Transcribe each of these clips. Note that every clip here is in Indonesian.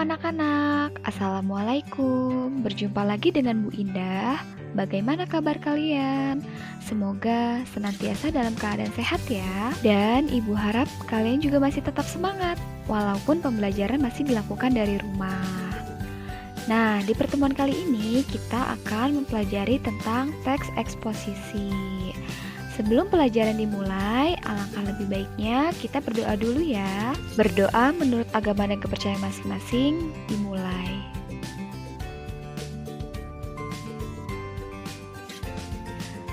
anak-anak, Assalamualaikum. Berjumpa lagi dengan Bu Indah. Bagaimana kabar kalian? Semoga senantiasa dalam keadaan sehat ya. Dan Ibu harap kalian juga masih tetap semangat, walaupun pembelajaran masih dilakukan dari rumah. Nah, di pertemuan kali ini kita akan mempelajari tentang teks eksposisi. Sebelum pelajaran dimulai, alangkah lebih baiknya kita berdoa dulu ya. Berdoa menurut agama dan kepercayaan masing-masing dimulai.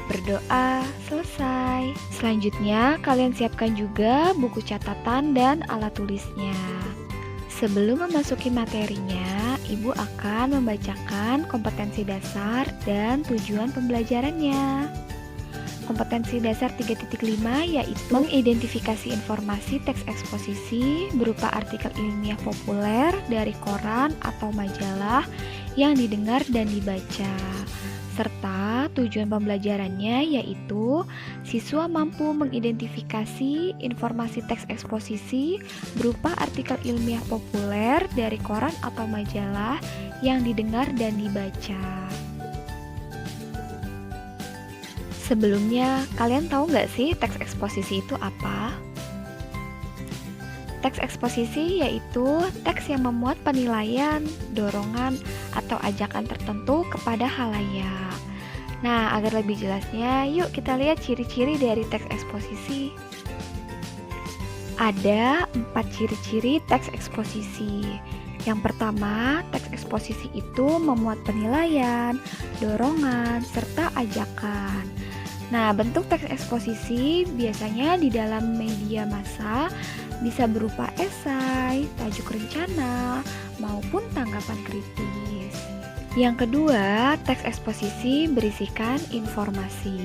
Berdoa selesai. Selanjutnya, kalian siapkan juga buku catatan dan alat tulisnya. Sebelum memasuki materinya, Ibu akan membacakan kompetensi dasar dan tujuan pembelajarannya. Kompetensi dasar 3.5 yaitu mengidentifikasi informasi teks eksposisi berupa artikel ilmiah populer dari koran atau majalah yang didengar dan dibaca. Serta tujuan pembelajarannya yaitu siswa mampu mengidentifikasi informasi teks eksposisi berupa artikel ilmiah populer dari koran atau majalah yang didengar dan dibaca. Sebelumnya, kalian tahu nggak sih teks eksposisi itu apa? Teks eksposisi yaitu teks yang memuat penilaian, dorongan, atau ajakan tertentu kepada khalayak. Nah, agar lebih jelasnya, yuk kita lihat ciri-ciri dari teks eksposisi. Ada 4 ciri-ciri teks eksposisi. Yang pertama, teks eksposisi itu memuat penilaian, dorongan, serta ajakan. Nah, bentuk teks eksposisi biasanya di dalam media massa bisa berupa esai, tajuk rencana, maupun tanggapan kritis. Yang kedua, teks eksposisi berisikan informasi.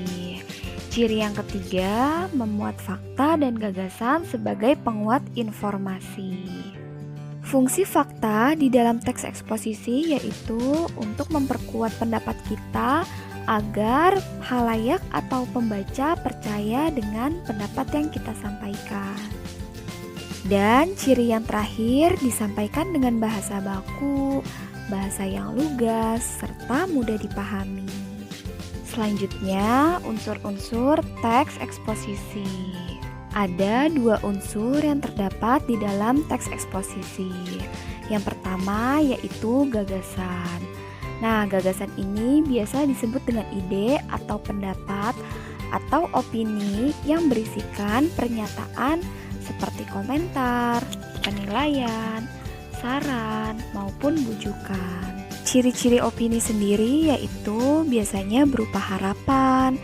Ciri yang ketiga, memuat fakta dan gagasan sebagai penguat informasi. Fungsi fakta di dalam teks eksposisi yaitu untuk memperkuat pendapat kita agar khalayak atau pembaca percaya dengan pendapat yang kita sampaikan. Dan ciri yang terakhir disampaikan dengan bahasa baku, bahasa yang lugas, serta mudah dipahami. Selanjutnya, unsur-unsur teks eksposisi. Ada 2 unsur yang terdapat di dalam teks eksposisi. Yang pertama yaitu gagasan. Nah, gagasan ini biasa disebut dengan ide atau pendapat atau opini yang berisikan pernyataan seperti komentar, penilaian, saran, maupun bujukan. Ciri-ciri opini sendiri yaitu biasanya berupa harapan,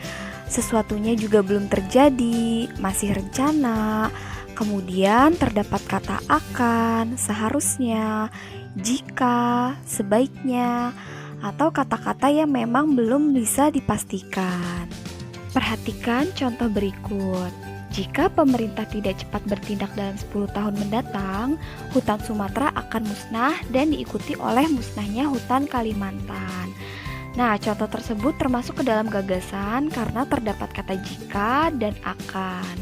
sesuatunya juga belum terjadi, masih rencana, kemudian terdapat kata akan, seharusnya, jika, sebaiknya, atau kata-kata yang memang belum bisa dipastikan. Perhatikan contoh berikut. Jika pemerintah tidak cepat bertindak dalam 10 tahun mendatang, hutan Sumatera akan musnah dan diikuti oleh musnahnya hutan Kalimantan. Nah, contoh tersebut termasuk ke dalam gagasan karena terdapat kata jika dan akan.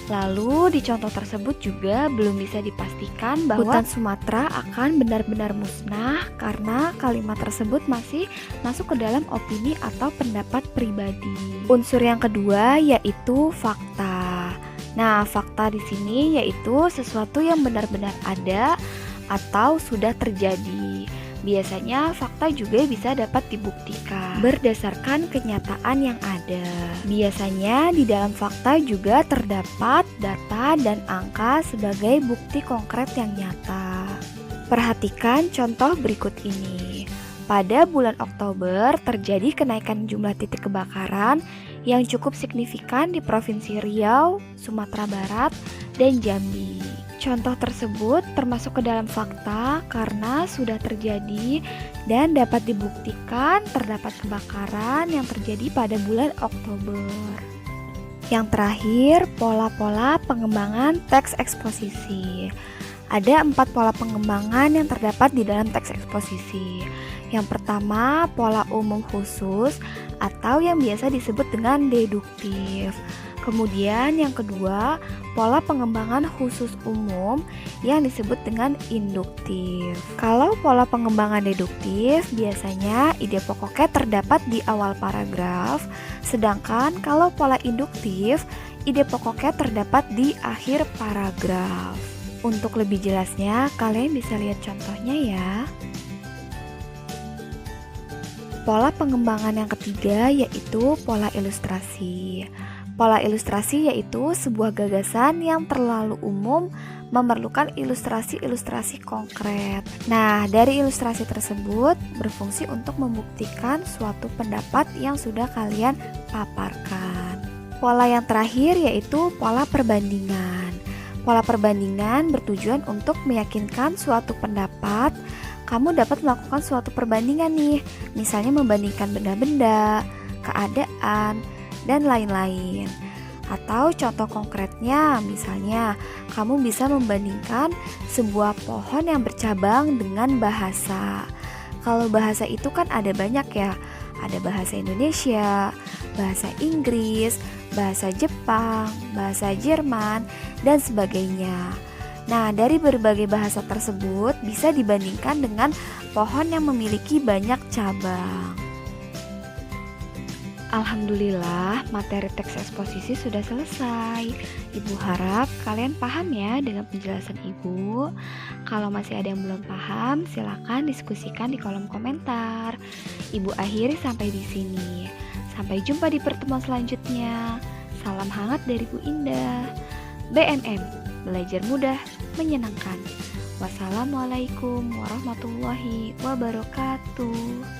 Lalu di contoh tersebut juga belum bisa dipastikan bahwa hutan Sumatera akan benar-benar musnah karena kalimat tersebut masih masuk ke dalam opini atau pendapat pribadi. Unsur yang kedua yaitu fakta. Nah, fakta di sini yaitu sesuatu yang benar-benar ada atau sudah terjadi. Biasanya fakta juga bisa dapat dibuktikan berdasarkan kenyataan yang ada. Biasanya di dalam fakta juga terdapat data dan angka sebagai bukti konkret yang nyata. Perhatikan contoh berikut ini. Pada bulan Oktober terjadi kenaikan jumlah titik kebakaran yang cukup signifikan di Provinsi Riau, Sumatera Barat, dan Jambi. Contoh tersebut termasuk ke dalam fakta karena sudah terjadi dan dapat dibuktikan terdapat kebakaran yang terjadi pada bulan Oktober. Yang terakhir, pola-pola pengembangan teks eksposisi. Ada 4 pola pengembangan yang terdapat di dalam teks eksposisi. Yang pertama, pola umum khusus atau yang biasa disebut dengan deduktif. Kemudian yang kedua, pola pengembangan khusus umum yang disebut dengan induktif. Kalau pola pengembangan deduktif, biasanya ide pokoknya terdapat di awal paragraf, sedangkan kalau pola induktif, ide pokoknya terdapat di akhir paragraf. Untuk lebih jelasnya, kalian bisa lihat contohnya ya. Pola pengembangan yang ketiga yaitu pola ilustrasi. Pola ilustrasi yaitu sebuah gagasan yang terlalu umum memerlukan ilustrasi-ilustrasi konkret. Nah, dari ilustrasi tersebut berfungsi untuk membuktikan suatu pendapat yang sudah kalian paparkan. Pola yang terakhir yaitu pola perbandingan. Pola perbandingan bertujuan untuk meyakinkan suatu pendapat. Kamu dapat melakukan suatu perbandingan nih, misalnya membandingkan benda-benda, keadaan, dan lain-lain. Atau contoh konkretnya, misalnya kamu bisa membandingkan sebuah pohon yang bercabang dengan bahasa. Kalau bahasa itu kan ada banyak ya, ada bahasa Indonesia, bahasa Inggris, bahasa Jepang, bahasa Jerman, dan sebagainya. Nah, dari berbagai bahasa tersebut bisa dibandingkan dengan pohon yang memiliki banyak cabang. Alhamdulillah, materi teks eksposisi sudah selesai. Ibu harap kalian paham ya dengan penjelasan Ibu. Kalau masih ada yang belum paham, silakan diskusikan di kolom komentar. Ibu akhiri sampai di sini. Sampai jumpa di pertemuan selanjutnya. Salam hangat dari Bu Indah. BMM, belajar mudah, menyenangkan. Wassalamualaikum warahmatullahi wabarakatuh.